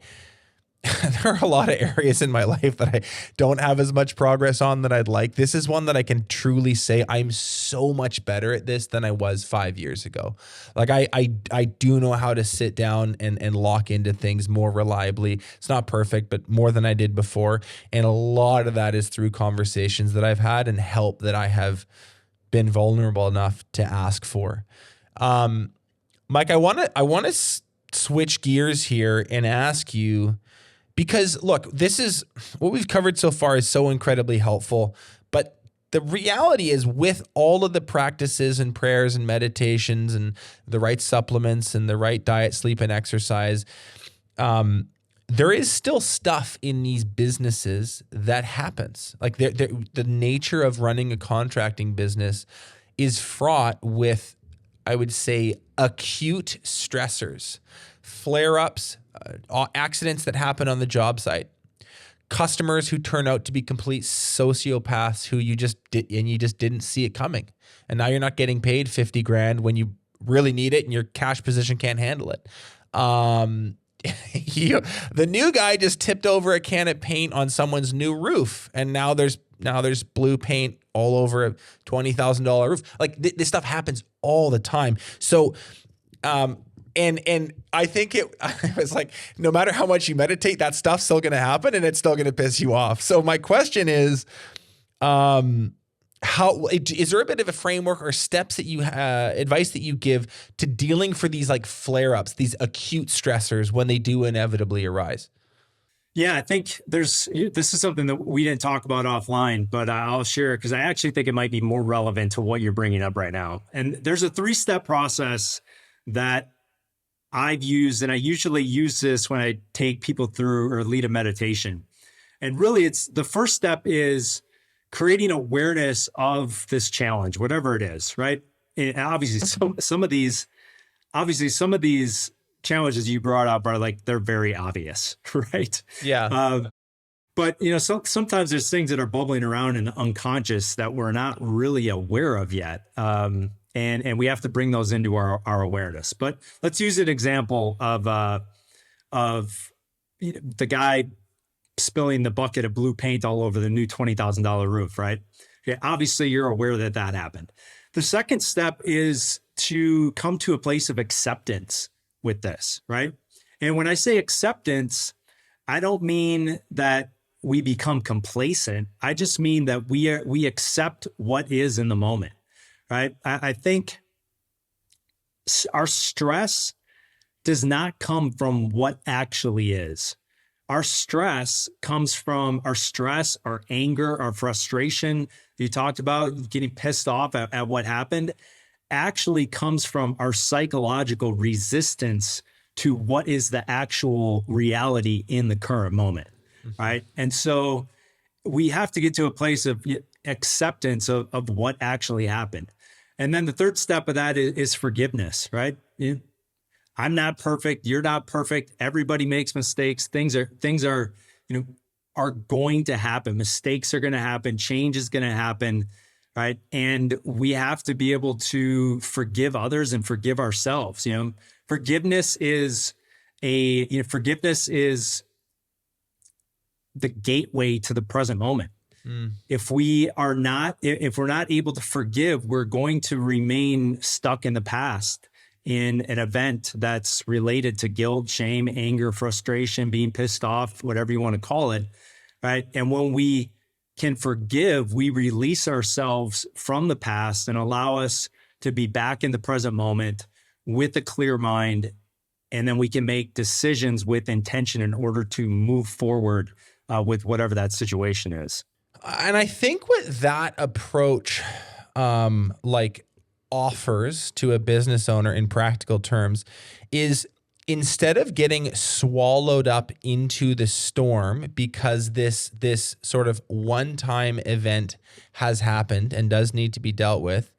there are a lot of areas in my life that I don't have as much progress on that I'd like. This is one that I can truly say I'm so much better at this than I was 5 years ago. Like I do know how to sit down and lock into things more reliably. It's not perfect, but more than I did before. And a lot of that is through conversations that I've had and help that I have been vulnerable enough to ask for. Mike, I want to switch gears here and ask you, because look, this is what we've covered so far is so incredibly helpful, but the reality is with all of the practices and prayers and meditations and the right supplements and the right diet, sleep, and exercise, there is still stuff in these businesses that happens. Like the nature of running a contracting business is fraught with, I would say, acute stressors, flare-ups, accidents that happen on the job site, customers who turn out to be complete sociopaths who you just didn't see it coming. And now you're not getting paid $50,000 when you really need it and your cash position can't handle it. The new guy just tipped over a can of paint on someone's new roof, and now there's blue paint all over a $20,000 roof. Like this stuff happens all the time. So, and I think it was like, no matter how much you meditate, that stuff's still going to happen, and it's still going to piss you off. So my question is, how is there a bit of a framework or steps that you advice that you give to dealing for these like flare-ups, these acute stressors when they do inevitably arise? Yeah, I think this is something that we didn't talk about offline, but I'll share because I actually think it might be more relevant to what you're bringing up right now. And there's a 3-step process that I've used, and I usually use this when I take people through or lead a meditation. And really, it's the first step is creating awareness of this challenge, whatever it is, right? And obviously, some of these challenges you brought up are like, they're very obvious, right? Yeah. But sometimes there's things that are bubbling around in the unconscious that we're not really aware of yet. And we have to bring those into our awareness. But let's use an example of the guy spilling the bucket of blue paint all over the new $20,000 roof, right? Okay, obviously, you're aware that happened. The second step is to come to a place of acceptance with this, right? And when I say acceptance, I don't mean that we become complacent. I just mean that we accept what is in the moment, right? I think our stress does not come from what actually is. our stress comes from our anger, our frustration. You talked about getting pissed off at what happened, actually comes from our psychological resistance to what is the actual reality in the current moment, right? And so we have to get to a place of acceptance of what actually happened. And then the third step of that is forgiveness, right? I'm not perfect. You're not perfect. Everybody makes mistakes. Things are, are going to happen. Mistakes are going to happen. Change is going to happen, right? And we have to be able to forgive others and forgive ourselves. Forgiveness is forgiveness is the gateway to the present moment. If we're not able to forgive, we're going to remain stuck in the past in an event that's related to guilt, shame, anger, frustration, being pissed off, whatever you want to call it, right? And when we can forgive, we release ourselves from the past and allow us to be back in the present moment with a clear mind. And then we can make decisions with intention in order to move forward with whatever that situation is. And I think what that approach offers to a business owner in practical terms is, instead of getting swallowed up into the storm because this sort of one-time event has happened and does need to be dealt with,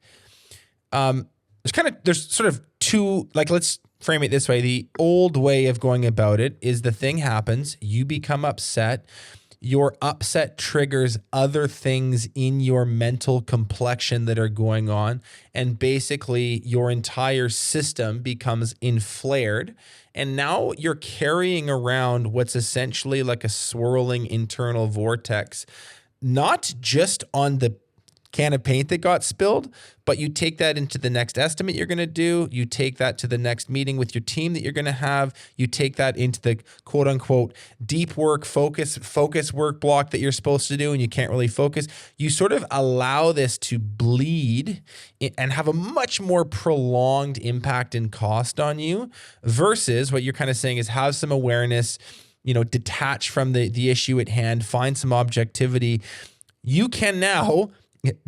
there's sort of two, let's frame it this way. The old way of going about it is the thing happens, you become upset. Your upset triggers other things in your mental complexion that are going on. And basically your entire system becomes inflared. And now you're carrying around what's essentially like a swirling internal vortex, not just on the can of paint that got spilled, but you take that into the next estimate you're going to do. You take that to the next meeting with your team that you're going to have. You take that into the quote unquote deep work, focus work block that you're supposed to do and you can't really focus. You sort of allow this to bleed and have a much more prolonged impact and cost on you, versus what you're kind of saying is have some awareness, detach from the issue at hand, find some objectivity. You can now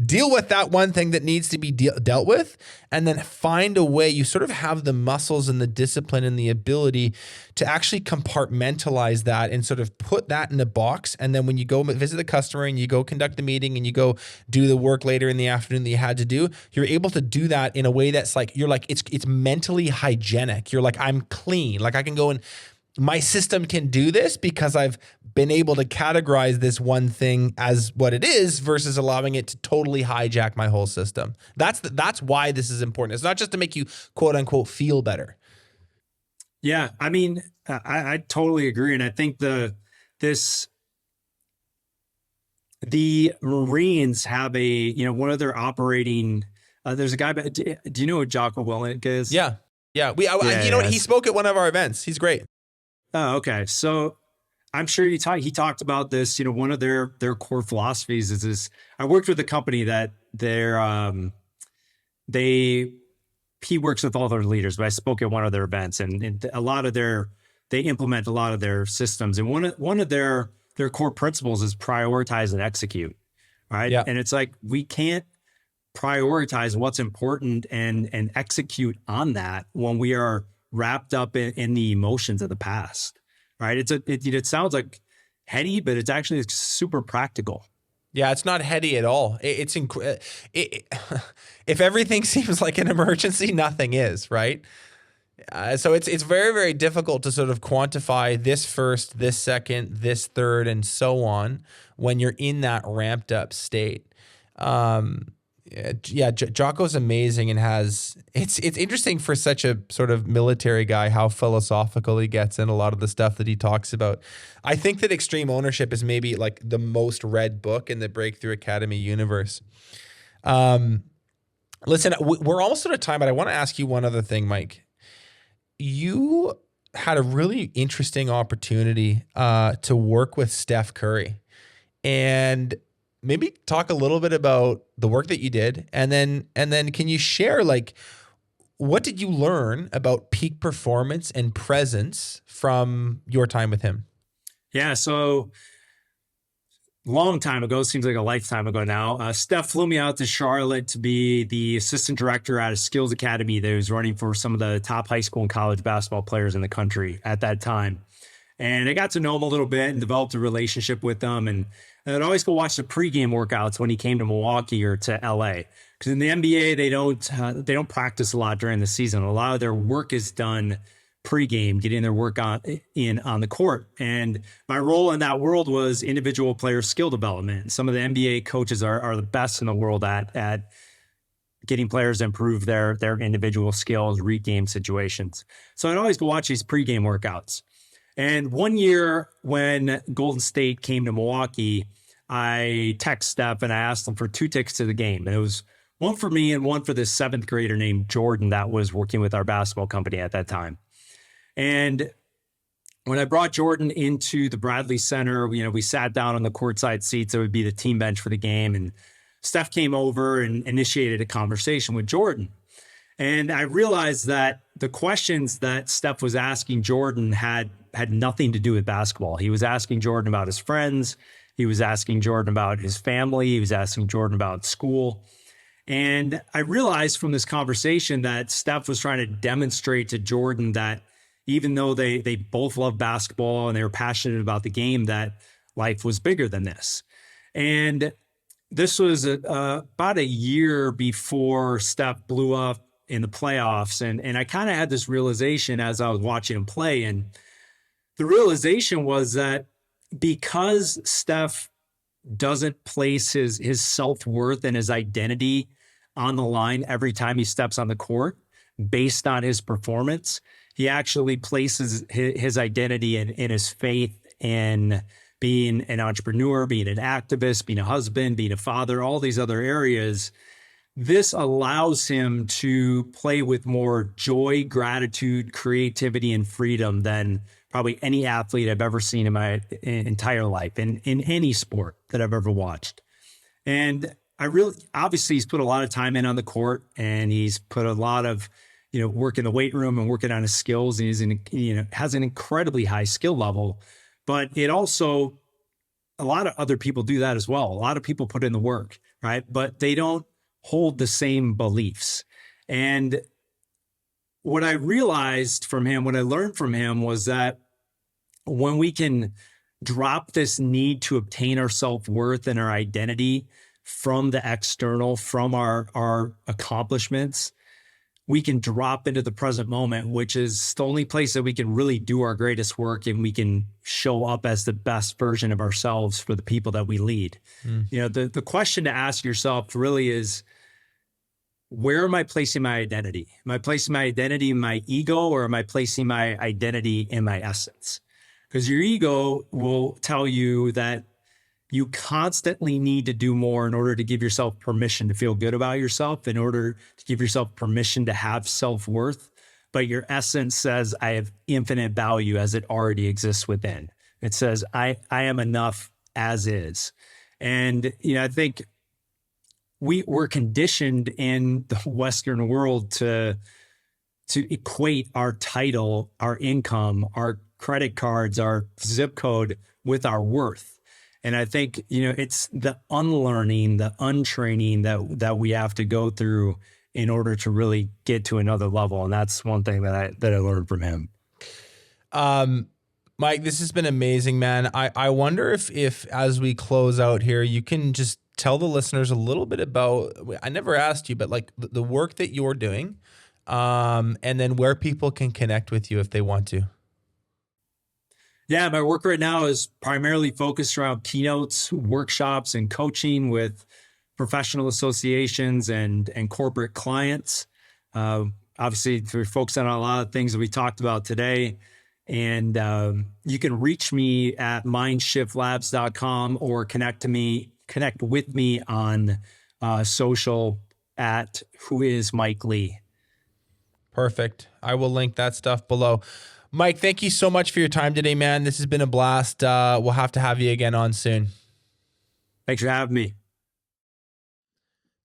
deal with that one thing that needs to be dealt with, and then find a way. You sort of have the muscles and the discipline and the ability to actually compartmentalize that and sort of put that in a box. And then when you go visit the customer and you go conduct the meeting and you go do the work later in the afternoon that you had to do, you're able to do that in a way that's it's mentally hygienic. You're like, I'm clean. Like I can go and my system can do this because I've been able to categorize this one thing as what it is, versus allowing it to totally hijack my whole system. That's why this is important. It's not just to make you quote unquote feel better. Yeah, I mean, I totally agree, and I think the Marines have one of their operating. There's a guy. Do you know who Jocko Willink is? Yeah. He spoke at one of our events. He's great. Oh, okay. So I'm sure he talked about this. One of their core philosophies is this. I worked with a company that he works with all their leaders, but I spoke at one of their events, and a lot of they implement a lot of their systems. And one of their core principles is prioritize and execute. Right. Yeah. And it's like, we can't prioritize what's important and execute on that when we are wrapped up in the emotions of the past, right? It sounds like heady, but it's actually super practical. Yeah, it's not heady at all. If everything seems like an emergency, nothing is, right? So it's very, very difficult to sort of quantify this first, this second, this third, and so on when you're in that ramped up state. Jocko's amazing and it's interesting for such a sort of military guy how philosophical he gets in a lot of the stuff that he talks about. I think that Extreme Ownership is maybe like the most read book in the Breakthrough Academy universe. Listen, we're almost out of time, but I want to ask you one other thing, Mike. You had a really interesting opportunity to work with Steph Curry, and maybe talk a little bit about the work that you did, and then can you share what did you learn about peak performance and presence from your time with him? Yeah. So long time ago, seems like a lifetime ago now, Steph flew me out to Charlotte to be the assistant director at a skills academy that was running for some of the top high school and college basketball players in the country at that time. And I got to know him a little bit and developed a relationship with him. And I'd always go watch the pregame workouts when he came to Milwaukee or to LA. Because in the NBA, they don't practice a lot during the season. A lot of their work is done pregame, getting their work on the court. And my role in that world was individual player skill development. Some of the NBA coaches are the best in the world at getting players to improve their individual skills, read game situations. So I'd always go watch these pregame workouts. And one year when Golden State came to Milwaukee, I texted Steph and I asked him for 2 tickets to the game. And it was one for me and one for this 7th grader named Jordan that was working with our basketball company at that time. And when I brought Jordan into the Bradley Center, we sat down on the courtside seats. It would be the team bench for the game. And Steph came over and initiated a conversation with Jordan. And I realized that the questions that Steph was asking Jordan had nothing to do with basketball. He was asking Jordan about his friends. He was asking Jordan about his family. He was asking Jordan about school. And I realized from this conversation that Steph was trying to demonstrate to Jordan that even though they both love basketball and they were passionate about the game, that life was bigger than this. And this was about a year before Steph blew up in the playoffs. And I kind of had this realization as I was watching him play. And the realization was that because Steph doesn't place his self-worth and his identity on the line every time he steps on the court based on his performance, he actually places his identity in his faith in being an entrepreneur, being an activist, being a husband, being a father, all these other areas. This allows him to play with more joy, gratitude, creativity, and freedom than probably any athlete I've ever seen in my entire life, in any sport that I've ever watched. And obviously he's put a lot of time in on the court, and he's put a lot of work in the weight room and working on his skills. And he's has an incredibly high skill level, but it also, a lot of other people do that as well. A lot of people put in the work, right? But they don't hold the same beliefs. And what I realized from him, what I learned from him was that when we can drop this need to obtain our self-worth and our identity from the external, from our accomplishments, we can drop into the present moment, which is the only place that we can really do our greatest work, and we can show up as the best version of ourselves for the people that we lead. The question to ask yourself really is, where am I placing my identity? Am I placing my identity in my ego, or am I placing my identity in my essence? Because your ego will tell you that you constantly need to do more in order to give yourself permission to feel good about yourself, in order to give yourself permission to have self-worth. But your essence says, I have infinite value as it already exists within. It says, I am enough as is. And, I think we're conditioned in the Western world to equate our title, our income, our credit cards, our zip code with our worth. And I think, it's the unlearning, the untraining that we have to go through in order to really get to another level. And that's one thing that I learned from him. Mike, this has been amazing, man. I wonder if as we close out here, you can just tell the listeners a little bit about, I never asked you, but like the work that you're doing, and then where people can connect with you if they want to. Yeah, my work right now is primarily focused around keynotes, workshops, and coaching with professional associations and corporate clients. Obviously, we're focusing on a lot of things that we talked about today. And you can reach me at mindshiftlabs.com or connect with me on social at Who Is Mike Lee. Perfect. I will link that stuff below. Mike, thank you so much for your time today, man. This has been a blast. We'll have to have you again on soon. Thanks for having me.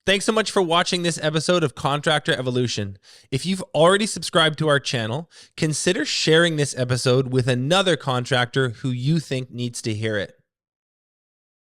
Thanks so much for watching this episode of Contractor Evolution. If you've already subscribed to our channel, consider sharing this episode with another contractor who you think needs to hear it.